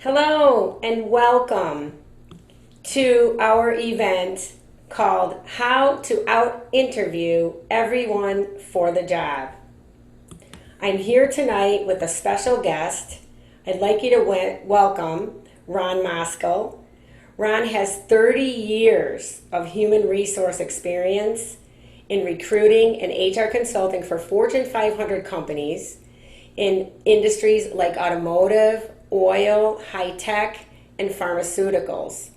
Hello and welcome to our event called How to Out Interview Everyone for the Job. I'm here tonight with a special guest. I'd like you to welcome Ron Moskal. Ron has 30 years of human resource experience in recruiting and HR consulting for Fortune 500 companies in industries like automotive, oil, high tech, and pharmaceuticals.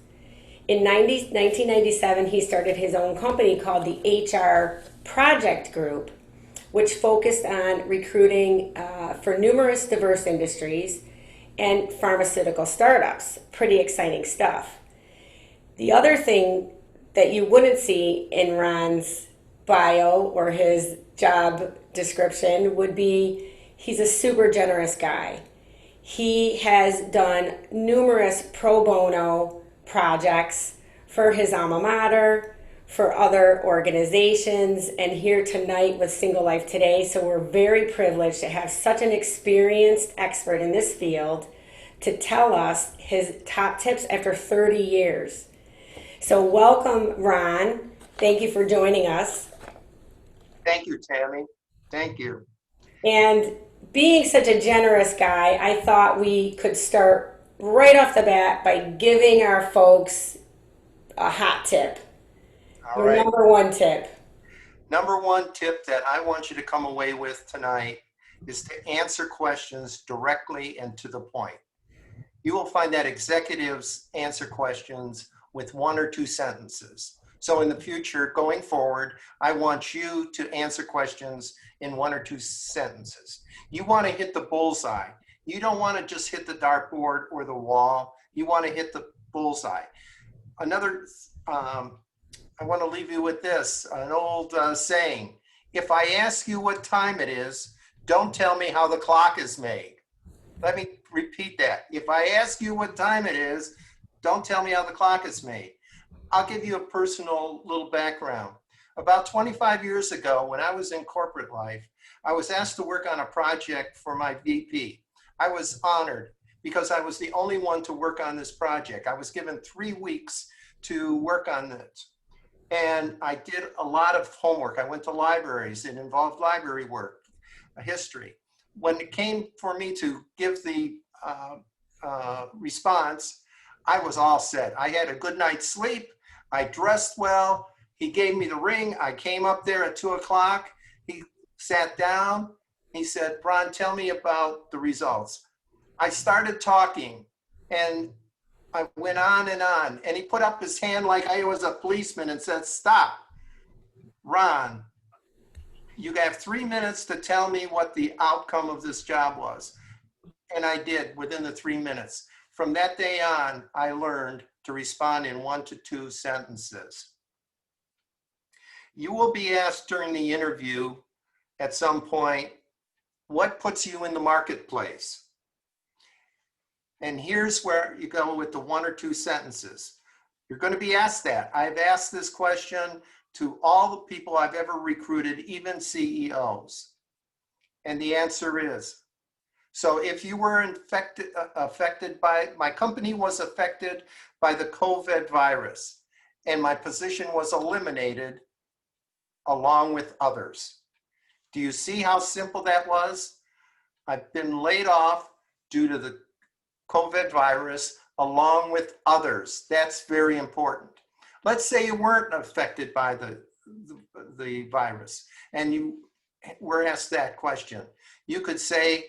In 1997, he started his own company called the HR Project Group, which focused on recruiting for numerous diverse industries and pharmaceutical startups. Pretty exciting stuff. The other thing that you wouldn't see in Ron's bio or his job description would be he's a super generous guy. He has done numerous pro bono projects for his alma mater, for other organizations, and here tonight with Single Life Today. So we're very privileged to have such an experienced expert in this field to tell us his top tips after 30 years. So welcome, Ron. Thank you for joining us. Thank you, Tammy. Thank you. And being such a generous guy, I thought we could start right off the bat by giving our folks a hot tip. All Your right. number one tip. Number one tip that I want you to come away with tonight is to answer questions directly and to the point. You will find that executives answer questions with one or two sentences. So in the future, going forward, I want you to answer questions in one or two sentences. You want to hit the bullseye. You don't want to just hit the dartboard or the wall. You want to hit the bullseye. Another, I want to leave you with this, an old saying. If I ask you what time it is, don't tell me how the clock is made. Let me repeat that. If I ask you what time it is, don't tell me how the clock is made. I'll give you a personal little background. About 25 years ago, when I was in corporate life, I was asked to work on a project for my VP. I was honored because I was the only one to work on this project. I was given 3 weeks to work on this. And I did a lot of homework. I went to libraries. It involved library work, history. When it came for me to give the response, I was all set. I had a good night's sleep. I dressed well. He gave me the ring. I came up there at 2 o'clock. He sat down. He said, Ron, tell me about the results. I started talking and I went on and he put up his hand like I was a policeman and said, stop. Ron, you have 3 minutes to tell me what the outcome of this job was. And I did within the 3 minutes. From that day on, I learned to respond in 1 to 2 sentences. You will be asked during the interview at some point, what puts you in the marketplace? And here's where you go with the 1 or 2 sentences. You're going to be asked that. I've asked this question to all the people I've ever recruited, even CEOs. And the answer is, so if you were affected by, my company was affected by the COVID virus, and my position was eliminated along with others. Do you see how simple that was? I've been laid off due to the COVID virus along with others. That's very important. Let's say you weren't affected by the virus and you were asked that question. You could say,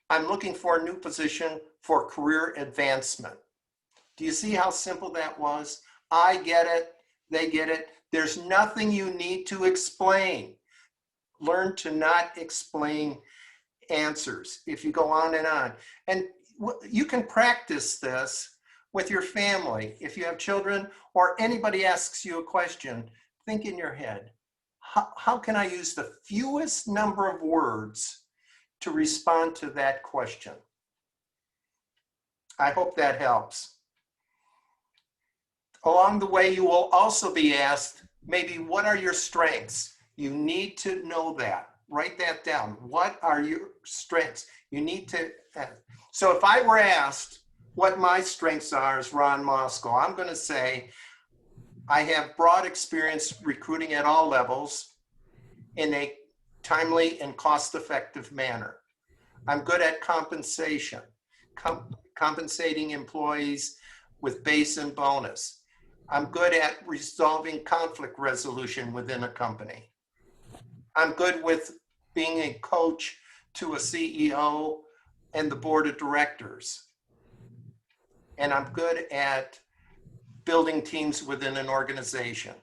I'm looking for a new position for career advancement. Do you see how simple that was? I get it. They get it. There's nothing you need to explain. Learn to not explain answers if you go on and on. And you can practice this with your family. If you have children or anybody asks you a question, think in your head, how can I use the fewest number of words to respond to that question? I hope that helps. Along the way, you will also be asked, maybe, what are your strengths? You need to know that. Write that down. What are your strengths? You need to. So if I were asked, what my strengths are as Ron Moskal. I'm going to say I have broad experience recruiting at all levels in a timely and cost-effective manner. I'm good at compensation, compensating employees with base and bonus. I'm good at resolving conflict resolution within a company. I'm good with being a coach to a CEO and the board of directors. And I'm good at building teams within an organization.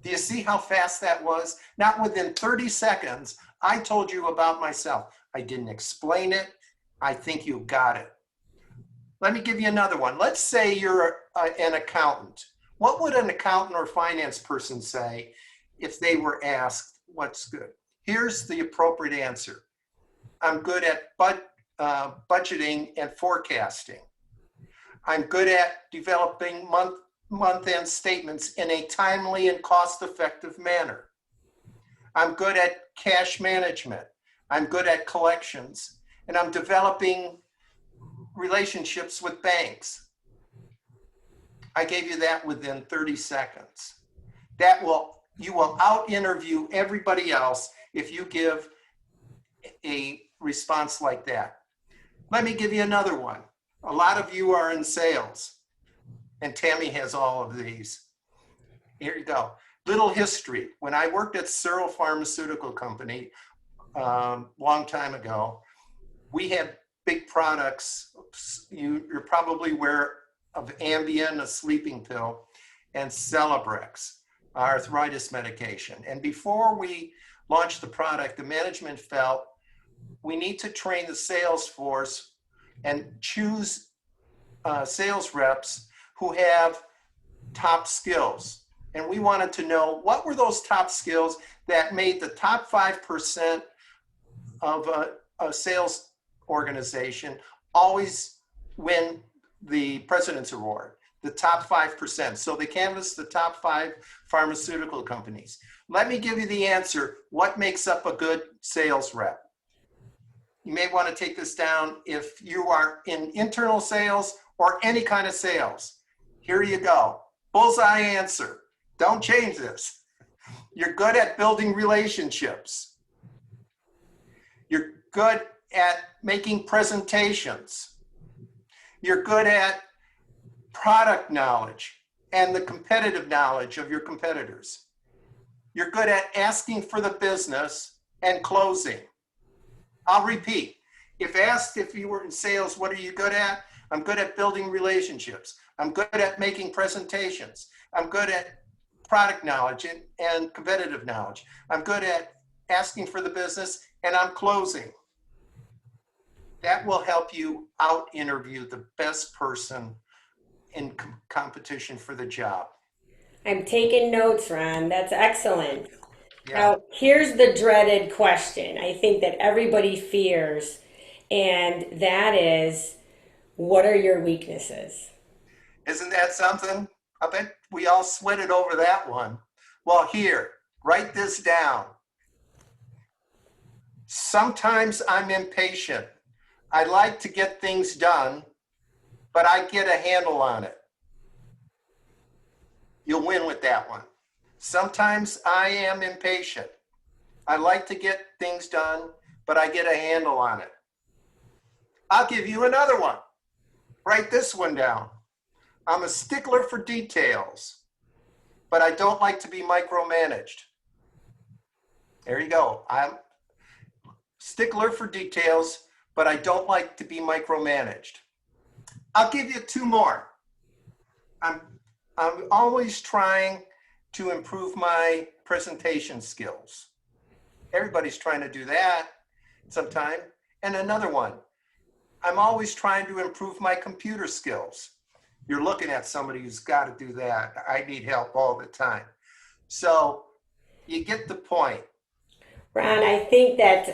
Do you see how fast that was? Not within 30 seconds, I told you about myself. I didn't explain it. I think you got it. Let me give you another one. Let's say you're an accountant. What would an accountant or finance person say if they were asked what's good? Here's the appropriate answer. I'm good at budgeting and forecasting. I'm good at developing month-end statements in a timely and cost-effective manner. I'm good at cash management. I'm good at collections, and I'm developing relationships with banks. I gave you that within 30 seconds. You will out-interview everybody else if you give a response like that. Let me give you another one. A lot of you are in sales, and Tammy has all of these. Here you go. Little history. When I worked at Searle Pharmaceutical Company long time ago, we had big products. You're probably aware of Ambien, a sleeping pill, and Celebrex, arthritis medication. And before we launched the product, the management felt we need to train the sales force and choose sales reps who have top skills. And we wanted to know what were those top skills that made the top 5% of a sales organization always win the President's Award, the top 5%. So they canvassed the top 5 pharmaceutical companies. Let me give you the answer. What makes up a good sales rep? You may want to take this down if you are in internal sales or any kind of sales. Here you go. Bullseye answer. Don't change this. You're good at building relationships. You're good at making presentations. You're good at product knowledge and the competitive knowledge of your competitors. You're good at asking for the business and closing. I'll repeat. If asked if you were in sales, what are you good at? I'm good at building relationships. I'm good at making presentations. I'm good at product knowledge and competitive knowledge. I'm good at asking for the business, and I'm closing. That will help you out-interview the best person in competition for the job. I'm taking notes, Ron. That's excellent. Yeah. Now, here's the dreaded question I think that everybody fears, and that is, what are your weaknesses? Isn't that something? I bet we all sweated over that one. Well, here, write this down. Sometimes I'm impatient. I like to get things done, but I get a handle on it. You'll win with that one. Sometimes I am impatient. I like to get things done, but I get a handle on it. I'll give you another one. Write this one down. I'm a stickler for details, but I don't like to be micromanaged. There you go. I'm stickler for details, but I don't like to be micromanaged. I'll give you 2 more. I'm always trying to improve my presentation skills. Everybody's trying to do that sometime. And another one, I'm always trying to improve my computer skills. You're looking at somebody who's got to do that. I need help all the time. So you get the point. Ron, I think that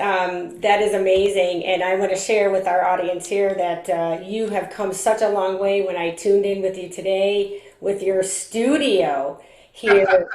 that is amazing, and I want to share with our audience here that you have come such a long way. When I tuned in with you today, with your studio here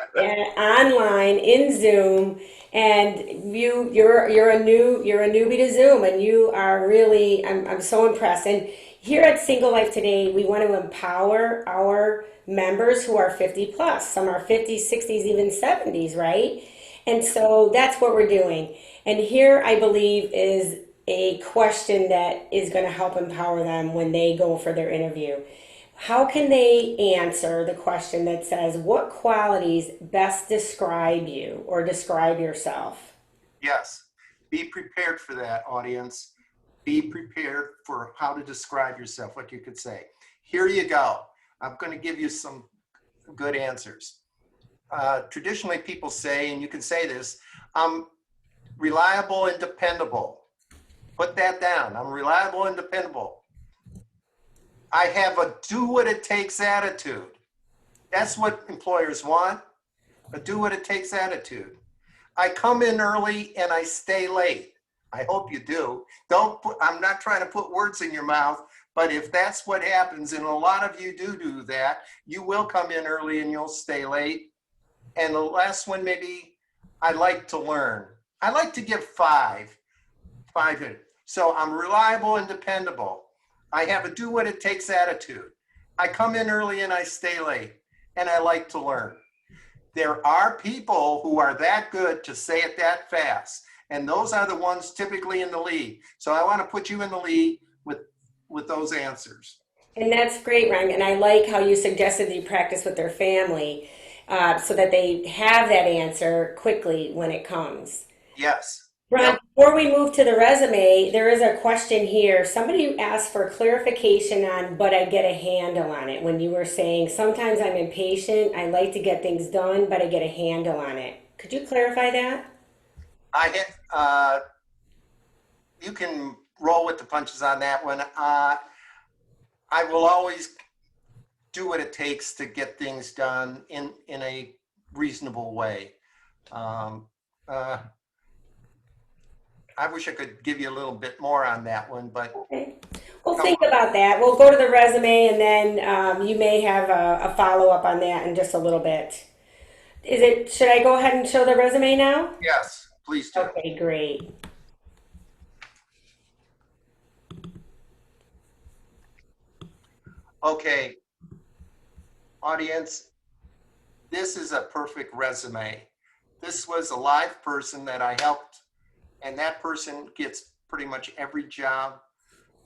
online in Zoom, and you're a newbie to Zoom, and you are really I'm so impressed. And Here at Single Life Today, we want to empower our members who are 50 plus. Some are 50s, 60s, even 70s, right? And so that's what we're doing. And here, I believe, is a question that is going to help empower them when they go for their interview. How can they answer the question that says, what qualities best describe you or describe yourself? Yes. Be prepared for that, audience. Be prepared for how to describe yourself, what you could say. Here you go. I'm going to give you some good answers. Traditionally, people say, and you can say this, I'm reliable and dependable. Put that down. I'm reliable and dependable. I have a do what it takes attitude. That's what employers want, a do what it takes attitude. I come in early and I stay late. I hope you do. Don't put, I'm not trying to put words in your mouth, but if that's what happens, and a lot of you do that, you will come in early and you'll stay late. And the last one, maybe, I like to learn. I like to give five. So I'm reliable and dependable. I have a do what it takes attitude. I come in early and I stay late, and I like to learn. There are people who are that good to say it that fast, and those are the ones typically in the lead. So I want to put you in the lead with those answers. And that's great, Ron. And I like how you suggested that you practice with their family so that they have that answer quickly when it comes. Yes. Ron, Yep. before we move to the resume, there is a question here. Somebody asked for clarification on, but I get a handle on it. When you were saying, sometimes I'm impatient, I like to get things done, but I get a handle on it. Could you clarify that? You can roll with the punches on that one. I will always do what it takes to get things done in a reasonable way. Um, uh, I wish I could give you a little bit more on that one, but Okay. We'll think about that. We'll go to the resume and then you may have a follow-up on that in just a little bit. Should I go ahead and show the resume now? yes, please do. Okay, great. Okay, audience, this is a perfect resume. This was a live person that I helped, and that person gets pretty much every job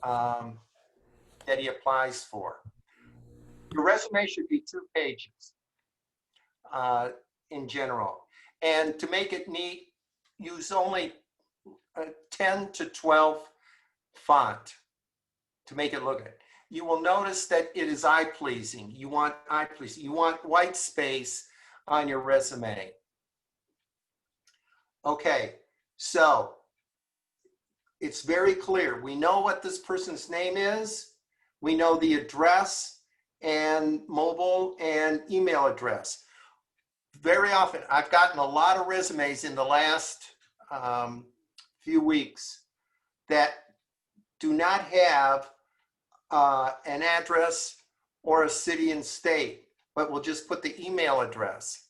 that he applies for. Your resume should be 2 pages in general. And to make it neat, use only 10 to 12 font to make it look good. You will notice that it is eye-pleasing. You want eye-pleasing. You want white space on your resume. Okay, so it's very clear. We know what this person's name is. We know the address and mobile and email address. Very often, I've gotten a lot of resumes in the last few weeks that do not have an address or a city and state, but will just put the email address.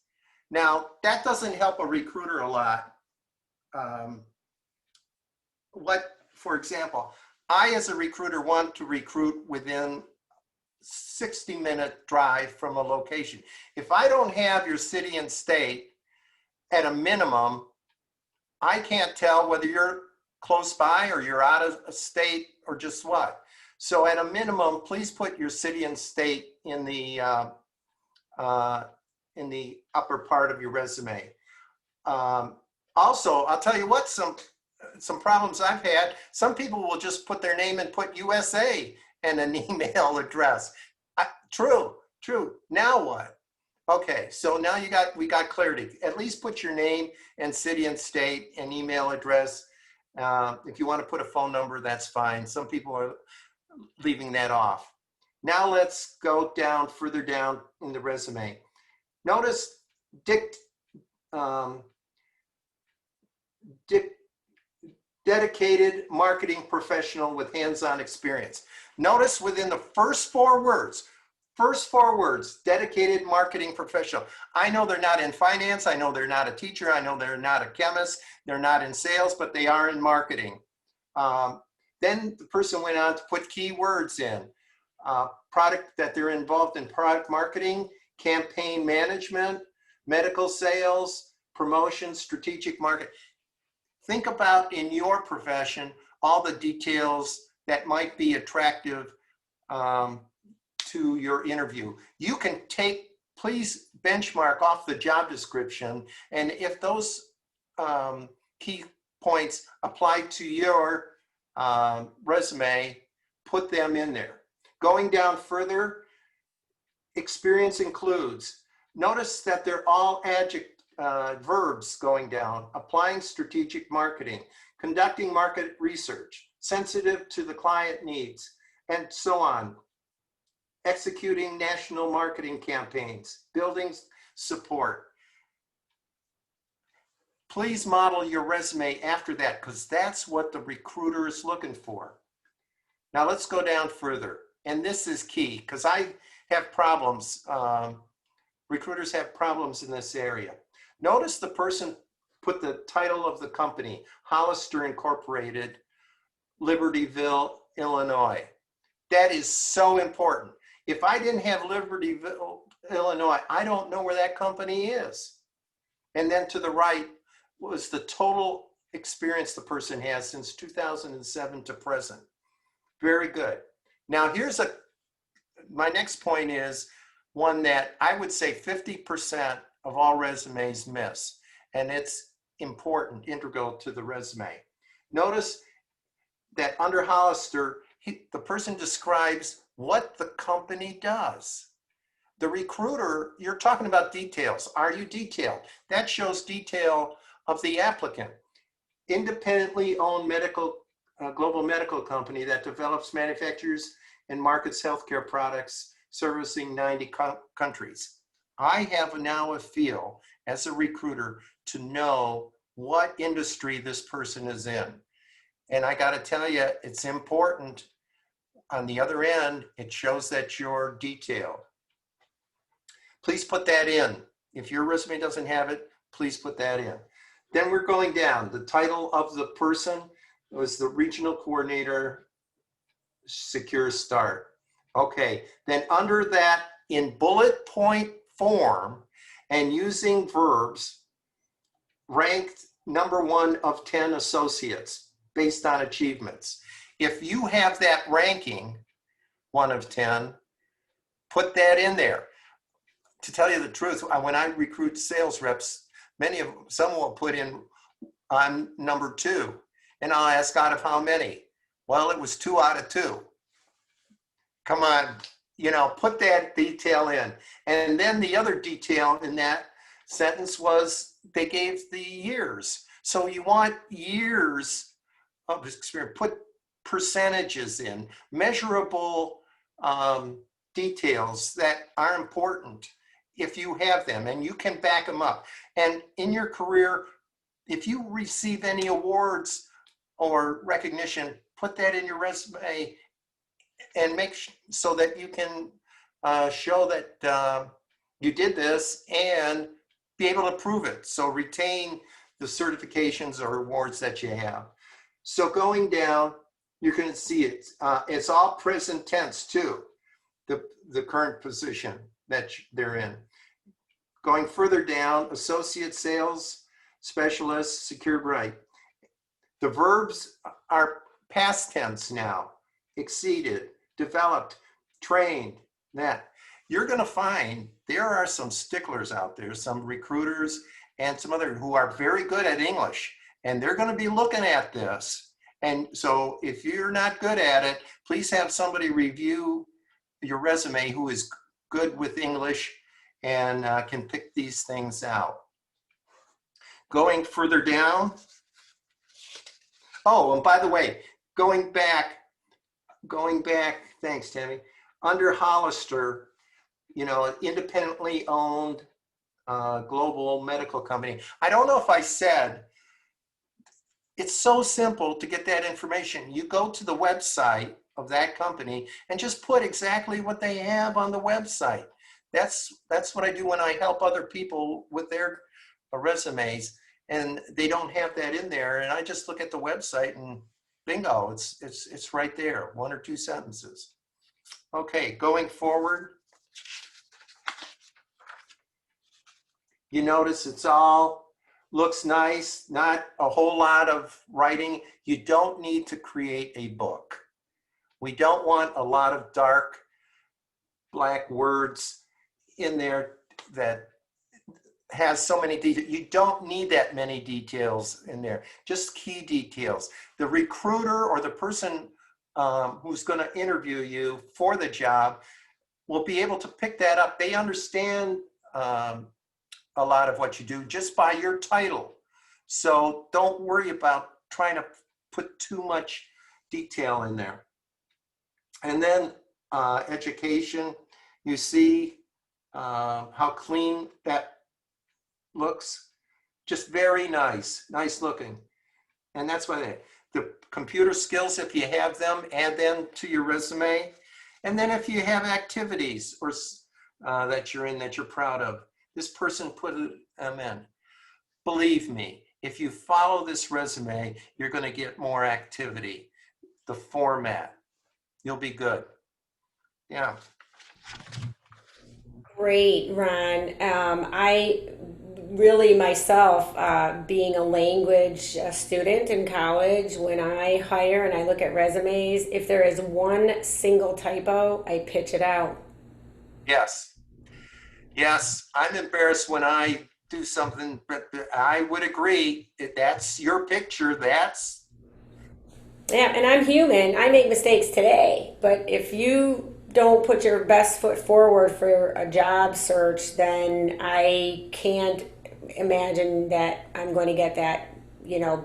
Now, that doesn't help a recruiter a lot. For example, I as a recruiter want to recruit within 60-minute drive from a location. If I don't have your city and state at a minimum, I can't tell whether you're close by or you're out of state or just what. So at a minimum, please put your city and state in the upper part of your resume. Also, I'll tell you what, some problems I've had, some people will just put their name and put USA and an email address. True. Now what? Okay, so now we got clarity. At least put your name and city and state and email address. If you want to put a phone number, that's fine. Some people are leaving that off. Now let's go further down in the resume. Notice dedicated marketing professional with hands-on experience. Notice within the first four words, dedicated marketing professional. I know they're not in finance. I know they're not a teacher. I know they're not a chemist. They're not in sales, but they are in marketing. Then the person went on to put keywords in. Product that they're involved in product marketing, campaign management, medical sales, promotion, strategic market. Think about in your profession all the details that might be attractive to your interview. You can please benchmark off the job description, and if those key points apply to your resume, put them in there. Going down further, experience includes. Notice that they're all verbs going down. Applying strategic marketing, conducting market research, sensitive to the client needs, and so on. Executing national marketing campaigns, building support. Please model your resume after that, because that's what the recruiter is looking for. Now let's go down further. And this is key, because I have problems. Recruiters have problems in this area. Notice the person put the title of the company, Hollister Incorporated, Libertyville, Illinois. That is so important. If I didn't have Libertyville, Illinois, I don't know where that company is. And then to the right was the total experience the person has since 2007 to present. Very good. Now here's my next point is one that I would say 50% of all resumes miss, and it's important, integral to the resume. Notice that under Hollister, the person describes what the company does. The recruiter, you're talking about details. Are you detailed? That shows detail of the applicant. Independently owned global medical company that develops, manufactures, and markets healthcare products servicing 90 countries. I have now a feel as a recruiter to know what industry this person is in. And I got to tell you, it's important. On the other end, it shows that you're detailed. Please put that in. If your resume doesn't have it, please put that in. Then we're going down. The title of the person was the regional coordinator, secure start. Okay, then under that, in bullet point form and using verbs, ranked number 1 of 10 associates based on achievements. If you have that ranking, 1 of 10, put that in there. To tell you the truth, when I recruit sales reps, some will put in, I'm number 2. And I'll ask out of how many? Well, it was 2 out of 2. Come on, put that detail in. And then the other detail in that sentence was they gave the years. So you want years of experience. Put percentages in, measurable details that are important if you have them, and you can back them up. And in your career, if you receive any awards or recognition, put that in your resume and make so that you can show that you did this and be able to prove it. So retain the certifications or awards that you have. So going down, you're going to see it. It's all present tense too, the current position that they're in. Going further down, associate sales specialist, secured right. The verbs are past tense now. Exceeded, developed, trained, that. You're going to find there are some sticklers out there, some recruiters and some other who are very good at English, and they're going to be looking at this. And so if you're not good at it, please have somebody review your resume who is good with English and can pick these things out. Going further down. Oh, and by the way, going back, thanks, Tammy. Under Hollister, independently owned global medical company. I don't know if I said, it's so simple to get that information. You go to the website of that company and just put exactly what they have on the website. That's what I do when I help other people with their resumes, and they don't have that in there. And I just look at the website and bingo, it's right there, 1 or 2 sentences. Okay, going forward, you notice it's all looks nice, not a whole lot of writing. You don't need to create a book. We don't want a lot of dark black words in there that has so many details. You don't need that many details in there, just key details. The recruiter or the person who's going to interview you for the job will be able to pick that up. They understand a lot of what you do just by your title. So don't worry about trying to put too much detail in there. And then education, you see how clean that looks, just very nice, nice looking. And that's why the computer skills, if you have them, add them to your resume. And then if you have activities or that you're in that you're proud of, this person put them in. Believe me, if you follow this resume, you're going to get more activity. The format, you'll be good. Yeah. Great, Ron. I really myself, being a language student in college, when I hire and I look at resumes, if there is one single typo, I pitch it out. Yes. Yes, I'm embarrassed when I do something, but I would agree. That's your picture. That's Yeah, and I'm human. I make mistakes today. But if you don't put your best foot forward for a job search, then I can't imagine that I'm going to get that,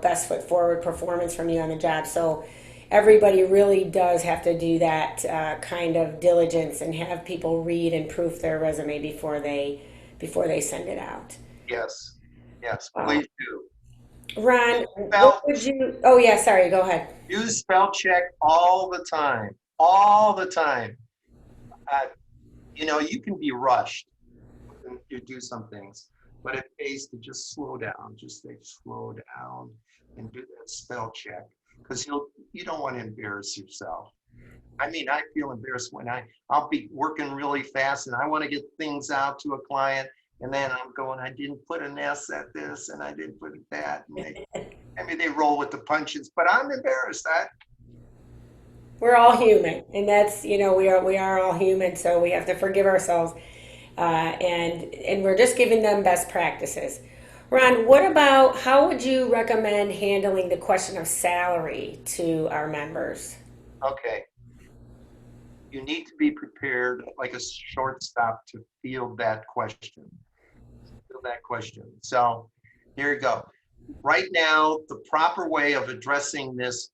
best foot forward performance from you on the job. So everybody really does have to do that kind of diligence and have people read and proof their resume before they send it out. yes, yes, Uh, please do. Ron, what Spell, would you? Oh yeah, sorry. Go ahead. use spell check all the time, all the time. Uh, you can be rushed when you do some things, but it pays to just slow down. Just say slow down and do that spell check because you don't want to embarrass yourself. I mean, I feel embarrassed when I'll be working really fast and I want to get things out to a client, and then I'm going, I didn't put an S at this and I didn't put that. And they roll with the punches, but I'm embarrassed. We're all human, and that's we are all human, so we have to forgive ourselves, and we're just giving them best practices. Ron, what about how would you recommend handling the question of salary to our members? Okay, you need to be prepared like a shortstop to field that question. Field that question. So here you go. Right now, the proper way of addressing this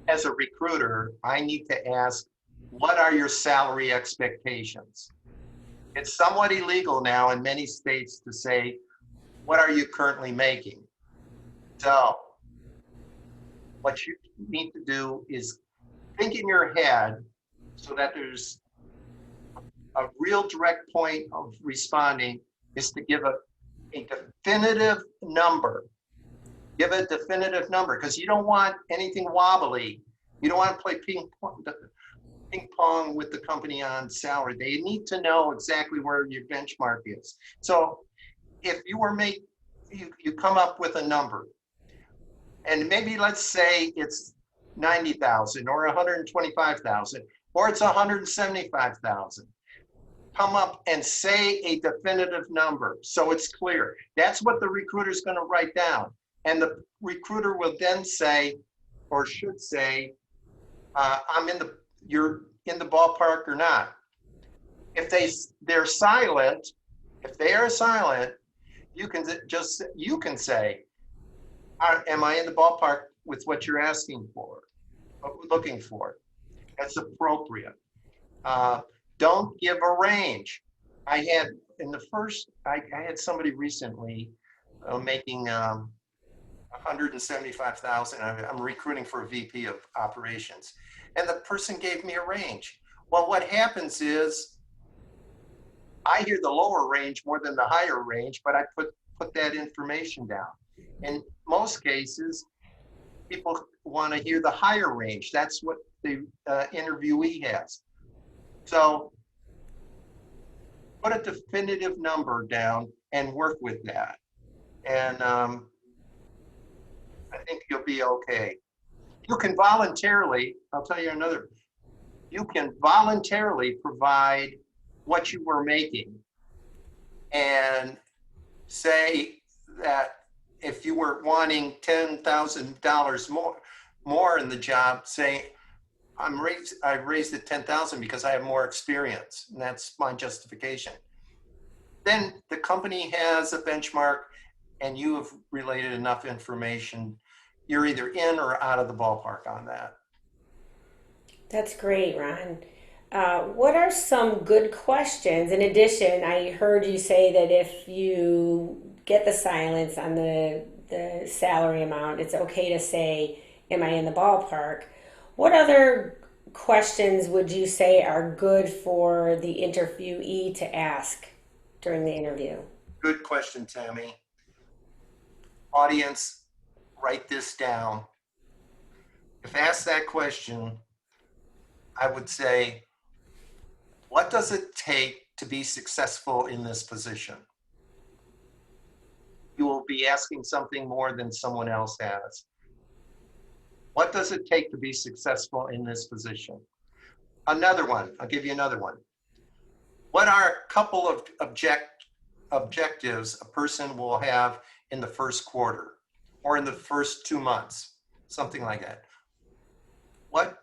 as a recruiter, I need to ask, what are your salary expectations? It's somewhat illegal now in many states to say, what are you currently making? So what you need to do is think in your head so that there's a real direct point of responding is to give a definitive number. Give a definitive number because you don't want anything wobbly. You don't want to play ping pong with the company on salary. They need to know exactly where your benchmark is. So if you were you come up with a number, and maybe let's say it's 90,000 or 125,000 or it's 175,000. Come up and say a definitive number so it's clear. That's what the recruiter is going to write down. And the recruiter will then say, or should say, you're in the ballpark or not. If they're silent, if they are silent, you can say, am I in the ballpark with what you're asking for, looking for? That's appropriate. Don't give a range. I had somebody recently making 175,000. I'm recruiting for a VP of operations, and the person gave me a range. Well, what happens is I hear the lower range more than the higher range, but I put that information down. In most cases, people want to hear the higher range. That's what the interviewee has. So put a definitive number down and work with that. And I think you'll be okay. You can voluntarily, I'll tell you another, you can voluntarily provide what you were making and say that if you were wanting $10,000 more in the job, say, I raised it 10,000 because I have more experience, and that's my justification. Then the company has a benchmark and you have related enough information, you're either in or out of the ballpark on that. That's great, Ron. What are some good questions? In addition, I heard you say that if you get the silence on the salary amount, it's okay to say, am I in the ballpark? What other questions would you say are good for the interviewee to ask during the interview? Good question, Tammy. Audience, write this down. If asked that question, I would say, what does it take to be successful in this position? You will be asking something more than someone else has. What does it take to be successful in this position? Another one, I'll give you another one. What are a couple of objectives a person will have in the first quarter or in the first 2 months? Something like that. What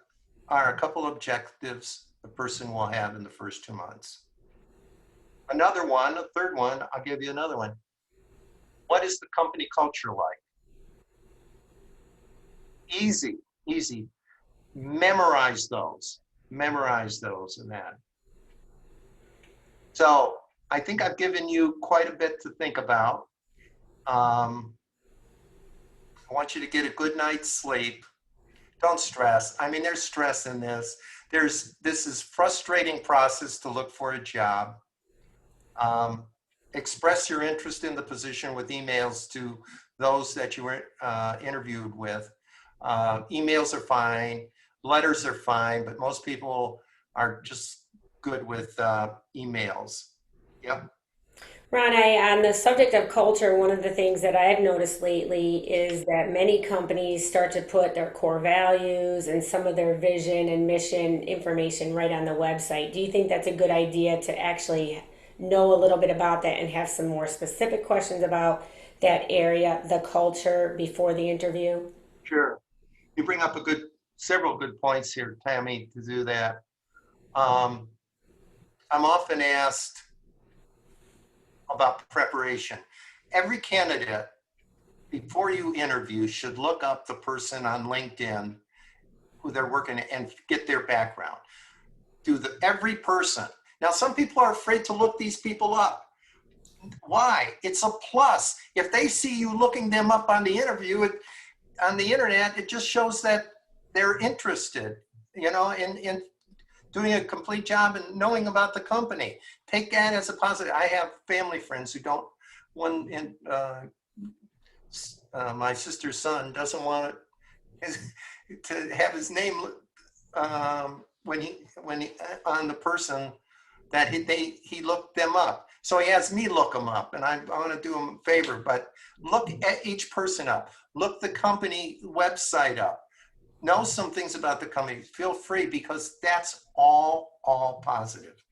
are a couple of objectives a person will have in the first 2 months? Another one, a third one, I'll give you another one. What is the company culture like? Easy, easy. Memorize those and that. So I think I've given you quite a bit to think about. I want you to get a good night's sleep. Don't stress. I mean, there's stress in this. This is frustrating process to look for a job. Express your interest in the position with emails to those that you were interviewed with. Emails are fine, letters are fine, but most people are just good with emails. Yep. Ron, on the subject of culture, one of the things that I've noticed lately is that many companies start to put their core values and some of their vision and mission information right on the website. Do you think that's a good idea to actually know a little bit about that and have some more specific questions about that area, the culture, before the interview? Sure. You bring up several good points here, Tammy, to do that. I'm often asked about preparation. Every candidate, before you interview, should look up the person on LinkedIn who they're working and get their background. Every person. Now, some people are afraid to look these people up. Why? It's a plus. If they see you looking them up on the on the internet, it just shows that they're interested, in doing a complete job and knowing about the company. Take that as a positive. I have family friends who don't. My sister's son doesn't want to have his name when he on the person that he looked them up. So he has me look them up, and I want to do him a favor. But look at each person up. Look the company website up. Know some things about the company. Feel free, because that's all positive.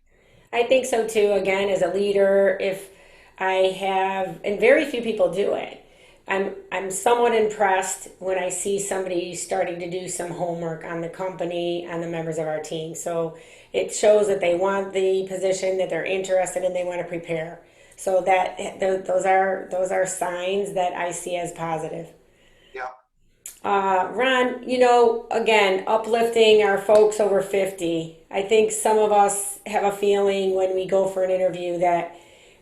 I think so too. Again, as a leader, if I have, and very few people do it, I'm somewhat impressed when I see somebody starting to do some homework on the company, on the members of our team. So it shows that they want the position, that they're interested, and they want to prepare. So that those are signs that I see as positive. Yeah. Ron, again, uplifting our folks over 50. I think some of us have a feeling when we go for an interview that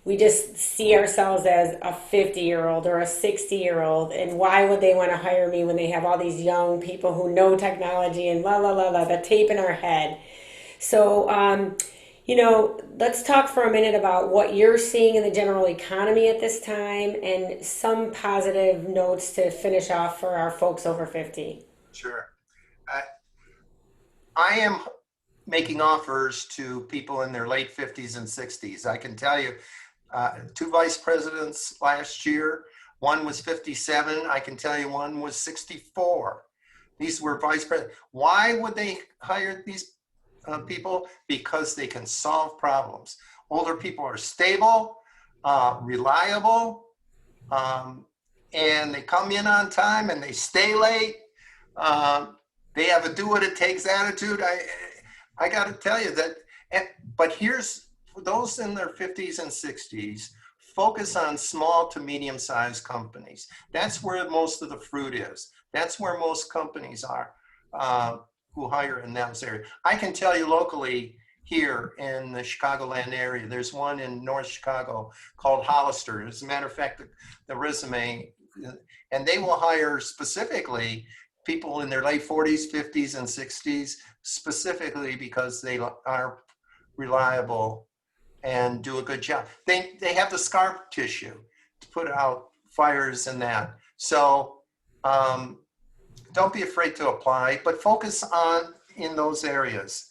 we just see ourselves as a 50-year-old or a 60-year-old, and why would they want to hire me when they have all these young people who know technology and the tape in our head. So, let's talk for a minute about what you're seeing in the general economy at this time and some positive notes to finish off for our folks over 50. Sure. I, I am making offers to people in their late 50s and 60s. I can tell you, two vice presidents last year. One was 57. I can tell you one was 64. These were vice presidents. Why would they hire these people? Because they can solve problems. Older people are stable, reliable, um, and they come in on time and they stay late. Um, they have a do what it takes attitude. I got to tell you that. But here's for those in their 50s and 60s. Focus on small to medium sized companies. That's where most of the fruit is. That's where most companies are uh, who hire in those areas. I can tell you locally here in the Chicagoland area, there's one in North Chicago called Hollister. As a matter of fact, the resume, and they will hire specifically people in their late 40s, 50s, and 60s, specifically because they are reliable and do a good job. They have the scar tissue to put out fires and that. So don't be afraid to apply, but focus on in those areas.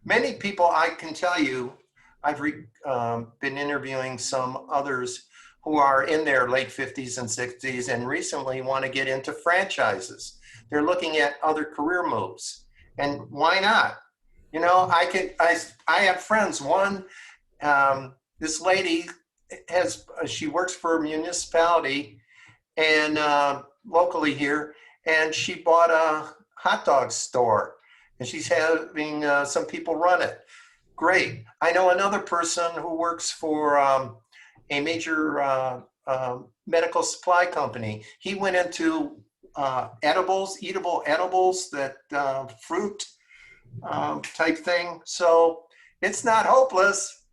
Many people, I can tell you, I've been interviewing some others who are in their late 50s and 60s and recently want to get into franchises. They're looking at other career moves. And why not? You know, I have friends. One, this lady she works for a municipality and locally here, and she bought a hot dog store and she's having some people run it. Great. I know another person who works for a major medical supply company. He went into edibles, eatable edibles, that fruit type thing. So it's not hopeless.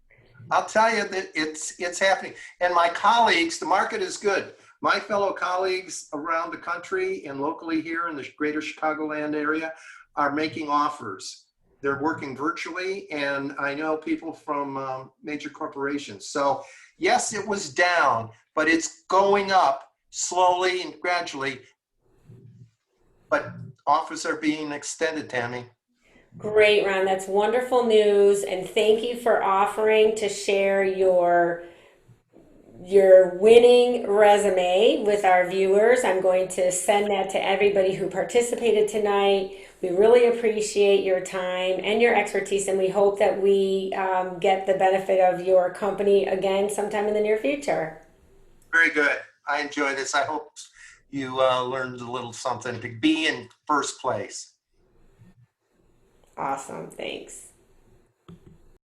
I'll tell you that it's happening. And my colleagues, the market is good. My fellow colleagues around the country and locally here in the greater Chicagoland area are making offers. They're working virtually, and I know people from major corporations. So yes, it was down, but it's going up slowly and gradually. But offers are being extended, Tammy. Great, Ron. That's wonderful news, and thank you for offering to share your winning resume with our viewers. I'm going to send that to everybody who participated tonight. We really appreciate your time and your expertise, and we hope that we get the benefit of your company again sometime in the near future. Very good. I enjoy this. I hope you learned a little something to be in first place. Awesome. Thanks.